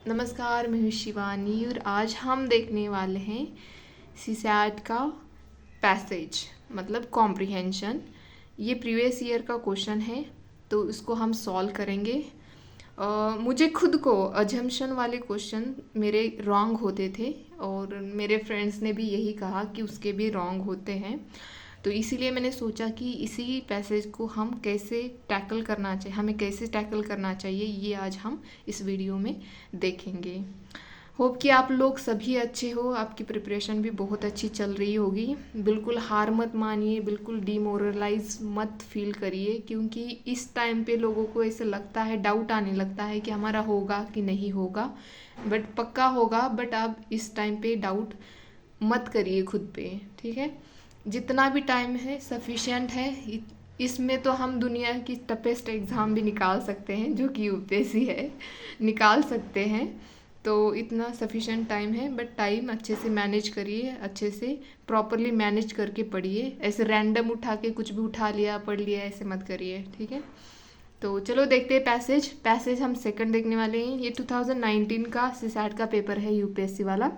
नमस्कार, मैं हूँ शिवानी और आज हम देखने वाले हैं सीसैट का पैसेज मतलब कॉम्प्रिहेंशन। ये प्रीवियस ईयर का क्वेश्चन है तो इसको हम सॉल्व करेंगे। मुझे खुद को अजम्पशन वाले क्वेश्चन मेरे रॉन्ग होते थे और मेरे फ्रेंड्स ने भी यही कहा कि उसके भी रॉन्ग होते हैं, तो इसीलिए मैंने सोचा कि इसी पैसेज को हम कैसे टैकल करना चाहिए, हमें कैसे टैकल करना चाहिए, ये आज हम इस वीडियो में देखेंगे। होप कि आप लोग सभी अच्छे हो, आपकी प्रिपरेशन भी बहुत अच्छी चल रही होगी। बिल्कुल हार मत मानिए, बिल्कुल डिमोरलाइज मत फील करिए, क्योंकि इस टाइम पे लोगों को ऐसे लगता है, डाउट आने लगता है कि हमारा होगा कि नहीं होगा, बट पक्का होगा। बट आप इस टाइम पे डाउट मत करिए खुद पे, ठीक है। जितना भी टाइम है सफिशिएंट है। इसमें तो हम दुनिया की टफेस्ट एग्ज़ाम भी निकाल सकते हैं, जो कि यूपीएससी है, निकाल सकते हैं। तो इतना सफिशिएंट टाइम है, बट टाइम अच्छे से मैनेज करिए, अच्छे से प्रॉपरली मैनेज करके पढ़िए। ऐसे रैंडम उठा के कुछ भी उठा लिया पढ़ लिया ऐसे मत करिए, ठीक है। तो चलो देखते हैं पैसेज हम सेकंड देखने वाले हैं। ये 2019 का सीसैट का पेपर है, यूपीएससी वाला।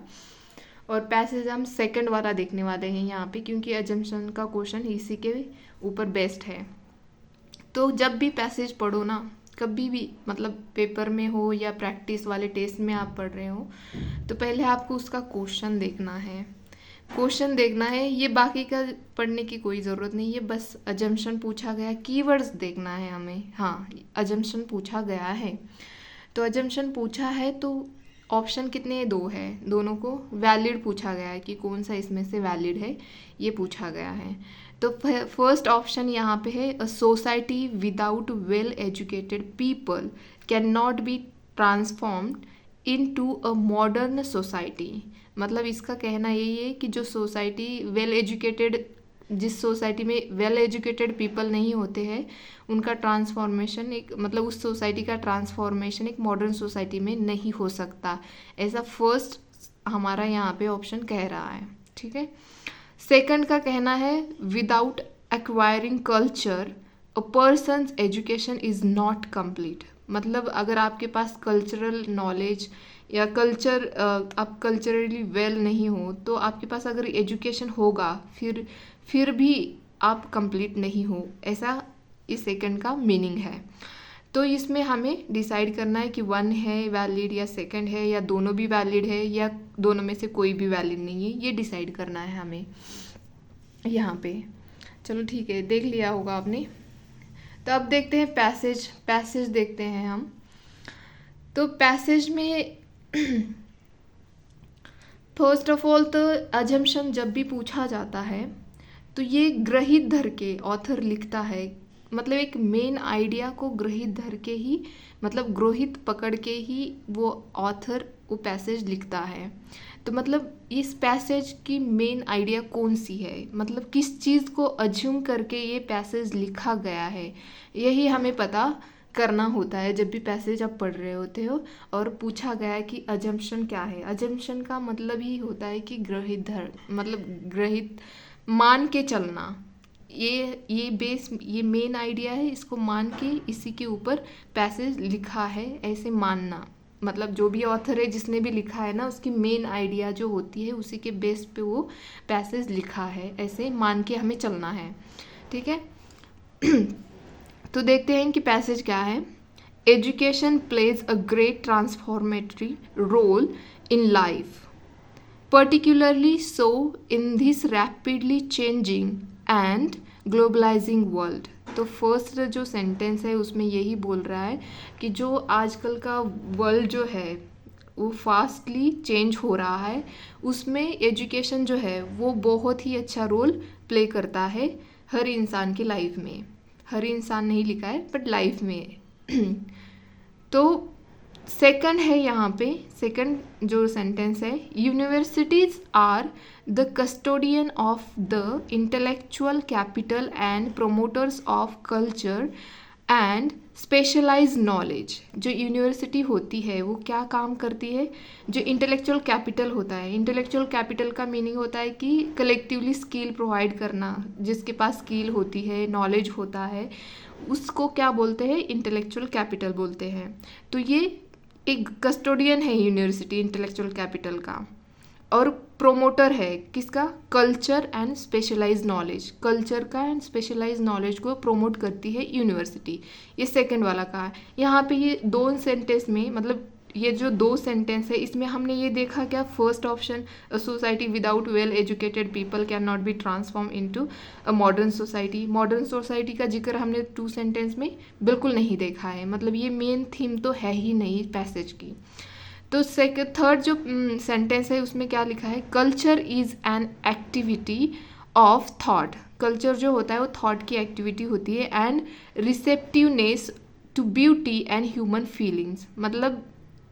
और पैसेज हम सेकंड वाला देखने वाले हैं यहाँ पे, क्योंकि अजम्पशन का क्वेश्चन इसी के ऊपर बेस्ड है। तो जब भी पैसेज पढ़ो ना, कभी भी मतलब पेपर में हो या प्रैक्टिस वाले टेस्ट में आप पढ़ रहे हो, तो पहले आपको उसका क्वेश्चन देखना है। क्वेश्चन देखना है, ये बाकी का पढ़ने की कोई ज़रूरत नहीं है। बस अजम्पशन पूछा गया, कीवर्ड्स देखना है हमें। हाँ, अजम्पशन पूछा गया है, तो अजम्पशन पूछा है तो ऑप्शन कितने, दो है, दोनों को वैलिड पूछा गया है कि कौन सा इसमें से वैलिड है, ये पूछा गया है। तो फर्स्ट ऑप्शन यहाँ पे है, a society without well educated people can not be transformed in to a modern society. मतलब इसका कहना यही है कि जो सोसाइटी वेल एजुकेटेड, जिस सोसाइटी में वेल एजुकेटेड पीपल नहीं होते हैं, उनका ट्रांसफॉर्मेशन एक मतलब उस सोसाइटी का ट्रांसफॉर्मेशन एक मॉडर्न सोसाइटी में नहीं हो सकता, ऐसा फर्स्ट हमारा यहाँ पे ऑप्शन कह रहा है, ठीक है। सेकंड का कहना है, without acquiring culture a person's education is not complete. मतलब अगर आपके पास कल्चरल नॉलेज या आप कल्चरली वेल नहीं हो, तो आपके पास अगर एजुकेशन होगा फिर भी आप कंप्लीट नहीं हो, ऐसा इस सेकंड का मीनिंग है। तो इसमें हमें डिसाइड करना है कि वन है वैलिड या सेकंड है, या दोनों भी वैलिड है, या दोनों में से कोई भी वैलिड नहीं है, ये डिसाइड करना है हमें यहाँ पे। चलो ठीक है, देख लिया होगा आपने। तो अब देखते हैं पैसेज देखते हैं हम। तो पैसेज में फर्स्ट ऑफ ऑल तो अजम्पशन जब भी पूछा जाता है तो ये ग्रहित धर के ऑथर लिखता है, मतलब एक मेन आइडिया को ग्रहित धर के ही, मतलब ग्रहित पकड़ के ही वो ऑथर वो पैसेज लिखता है। तो मतलब इस पैसेज की मेन आइडिया कौन सी है, मतलब किस चीज़ को अज्यूम करके ये पैसेज लिखा गया है, यही हमें पता करना होता है जब भी पैसेज आप पढ़ रहे होते हो। और पूछा गया है कि अजम्पशन क्या है। अजम्पशन का मतलब ही होता है कि ग्रहित धर, मतलब ग्रहित मान के चलना। ये मेन आइडिया है, इसको मान के इसी के ऊपर पैसेज लिखा है, ऐसे मानना। मतलब जो भी ऑथर है जिसने भी लिखा है ना, उसकी मेन आइडिया जो होती है उसी के बेस पे वो पैसेज लिखा है, ऐसे मान के हमें चलना है, ठीक है। तो देखते हैं कि पैसेज क्या है। Education plays a great transformatory role in life, particularly so in this rapidly changing and globalizing world। तो फर्स्ट जो सेंटेंस है उसमें यही बोल रहा है कि जो आजकल का वर्ल्ड जो है वो फास्टली चेंज हो रहा है, उसमें एजुकेशन जो है वो बहुत ही अच्छा रोल प्ले करता है हर इंसान की लाइफ में। हर इंसान नहीं लिखा है, बट लाइफ में। तो सेकंड है यहाँ पे, सेकंड जो सेंटेंस है, universities are the custodian of the intellectual capital and promoters of culture and specialise knowledge. जो यूनिवर्सिटी होती है वो क्या काम करती है, जो इंटेलेक्चुअल कैपिटल होता है, इंटेलेक्चुअल कैपिटल का मीनिंग होता है कि कलेक्टिवली स्किल प्रोवाइड करना, जिसके पास स्किल होती है, नॉलेज होता है, उसको क्या बोलते हैं, इंटेलेक्चुअल कैपिटल बोलते हैं। तो ये एक कस्टोडियन है यूनिवर्सिटी इंटेलेक्चुअल कैपिटल का, और प्रोमोटर है किसका, culture and specialised knowledge, culture का एंड स्पेशलाइज्ड नॉलेज को प्रोमोट करती है यूनिवर्सिटी। ये सेकंड वाला का है। यहाँ पे ये दो सेंटेंस में, मतलब ये जो दो सेंटेंस है इसमें हमने ये देखा क्या, first option, a society without well educated people can not be transform into a modern society. Modern society का जिक्र हमने टू सेंटेंस में बिल्कुल नहीं देखा है, मतलब ये मेन थीम तो है ही नहीं पैसेज की। तो थर्ड जो सेंटेंस है उसमें क्या लिखा है, culture is an activity of thought. Culture जो होता है वो थॉट की एक्टिविटी होती है, and receptiveness to beauty and human feelings, मतलब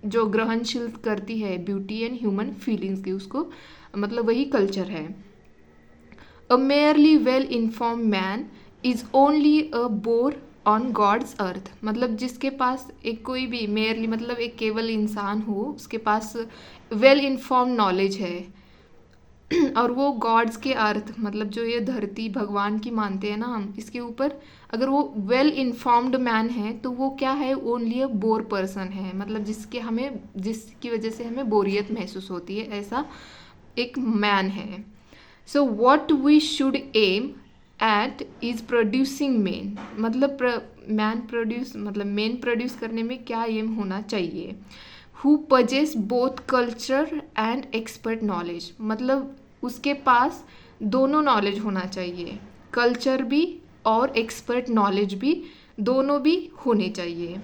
जो ग्रहणशील करती है ब्यूटी एंड ह्यूमन फीलिंग्स की, उसको मतलब वही कल्चर है। A merely well inform man is only a bore on God's earth, मतलब जिसके पास एक कोई भी मेयरली मतलब एक केवल इंसान हो, उसके पास वेल इन्फॉर्म नॉलेज है और वो गॉड्स के अर्थ, मतलब जो ये धरती भगवान की मानते हैं ना हम, इसके ऊपर अगर वो वेल इन्फॉर्म्ड मैन है तो वो क्या है, ओनली अ बोर पर्सन है, मतलब जिसकी वजह से हमें बोरियत महसूस होती है, ऐसा एक मैन है। So what we should aim at is producing men, मतलब मेन प्रोड्यूस करने में क्या एम होना चाहिए। Who possess both culture and expert knowledge, मतलब उसके पास दोनों नॉलेज होना चाहिए, कल्चर भी और एक्सपर्ट नॉलेज भी, दोनों भी होने चाहिए।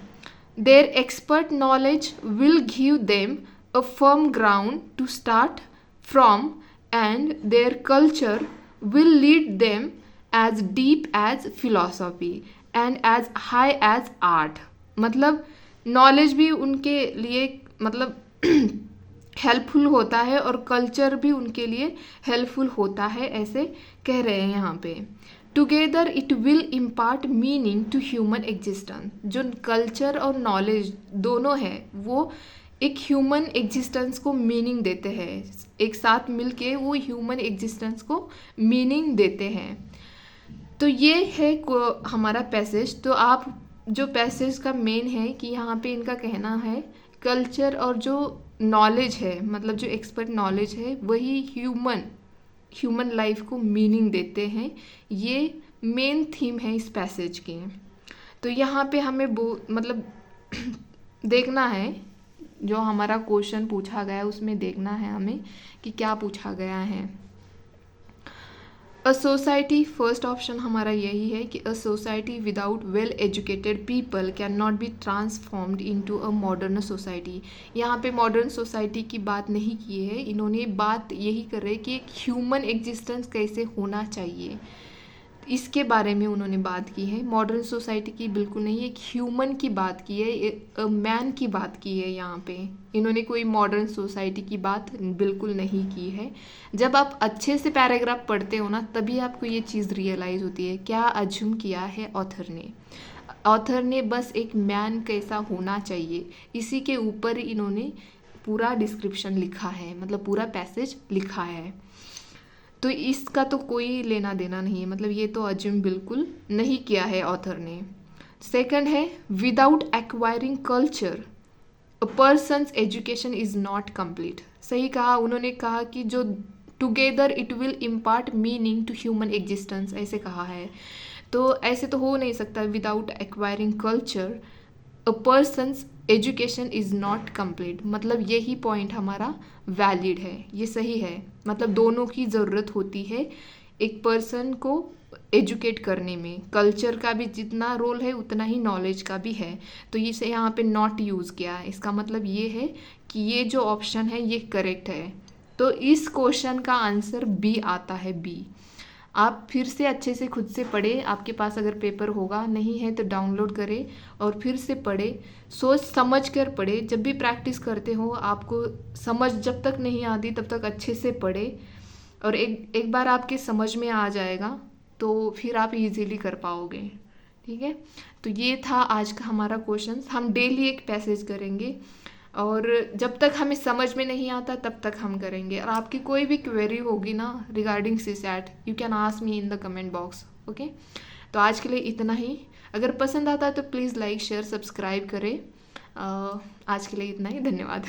Their expert knowledge will give them a firm ground to start from, and their culture will lead them as deep as philosophy and as high as art, मतलब नॉलेज भी उनके लिए मतलब हेल्पफुल होता है और कल्चर भी उनके लिए हेल्पफुल होता है, ऐसे कह रहे हैं यहाँ पे। Together it will impart meaning to human existence, जो कल्चर और नॉलेज दोनों है वो एक ह्यूमन एग्जिस्टेंस को मीनिंग देते हैं, एक साथ मिलके वो ह्यूमन एग्जिस्टेंस को मीनिंग देते हैं। तो ये है हमारा पैसेज। तो आप जो पैसेज का मेन है कि यहाँ पे इनका कहना है कल्चर और जो नॉलेज है, मतलब जो एक्सपर्ट नॉलेज है, वही ह्यूमन लाइफ को मीनिंग देते हैं, ये मेन थीम है इस पैसेज की। तो यहाँ पे हमें मतलब देखना है, जो हमारा क्वेश्चन पूछा गया है उसमें देखना है हमें कि क्या पूछा गया है। अ सोसाइटी, फर्स्ट ऑप्शन हमारा यही है कि अ society without well educated people can not be transformed into a modern society. यहाँ पे मॉडर्न सोसाइटी की बात नहीं की है इन्होंने, बात यही कर रहे हैं कि एक ह्यूमन एग्जिस्टेंस कैसे होना चाहिए, इसके बारे में उन्होंने बात की है। मॉडर्न सोसाइटी की बिल्कुल नहीं, एक ह्यूमन की बात की है, मैन की बात की है यहाँ पे इन्होंने, कोई मॉडर्न सोसाइटी की बात बिल्कुल नहीं की है। जब आप अच्छे से पैराग्राफ पढ़ते हो ना तभी आपको ये चीज़ रियलाइज़ होती है क्या अज्यूम किया है ऑथर ने बस एक मैन कैसा होना चाहिए इसी के ऊपर इन्होंने पूरा डिस्क्रिप्शन लिखा है, मतलब पूरा पैसेज लिखा है। तो इसका तो कोई लेना देना नहीं है, मतलब ये तो अज्यूम बिल्कुल नहीं किया है ऑथर ने। सेकंड है without acquiring culture a person's education is not complete. सही कहा उन्होंने, कहा कि जो together it will impart meaning to human existence, ऐसे कहा है। तो ऐसे तो हो नहीं सकता, without acquiring culture a person's education is not complete, मतलब यही पॉइंट हमारा वैलिड है, ये सही है, मतलब दोनों की ज़रूरत होती है एक पर्सन को एजुकेट करने में, कल्चर का भी जितना रोल है उतना ही नॉलेज का भी है। तो इसे यहाँ पे नॉट यूज़ किया है, इसका मतलब ये है कि ये जो ऑप्शन है ये करेक्ट है। तो इस क्वेश्चन का आंसर बी आता है, बी। आप फिर से अच्छे से खुद से पढ़े, आपके पास अगर पेपर होगा, नहीं है तो डाउनलोड करें और फिर से पढ़े, सोच समझ कर पढ़े। जब भी प्रैक्टिस करते हो आपको समझ जब तक नहीं आती तब तक अच्छे से पढ़े, और एक बार आपके समझ में आ जाएगा तो फिर आप इजीली कर पाओगे। ठीक है, तो ये था आज का हमारा क्वेश्चन। हम डेली एक पैसेज करेंगे और जब तक हमें समझ में नहीं आता तब तक हम करेंगे। और आपकी कोई भी क्वेरी होगी ना regarding CSAT, you can ask me in the comment box. Okay, तो आज के लिए इतना ही। अगर पसंद आता है तो प्लीज़ लाइक शेयर सब्सक्राइब करें। आज के लिए इतना ही, धन्यवाद।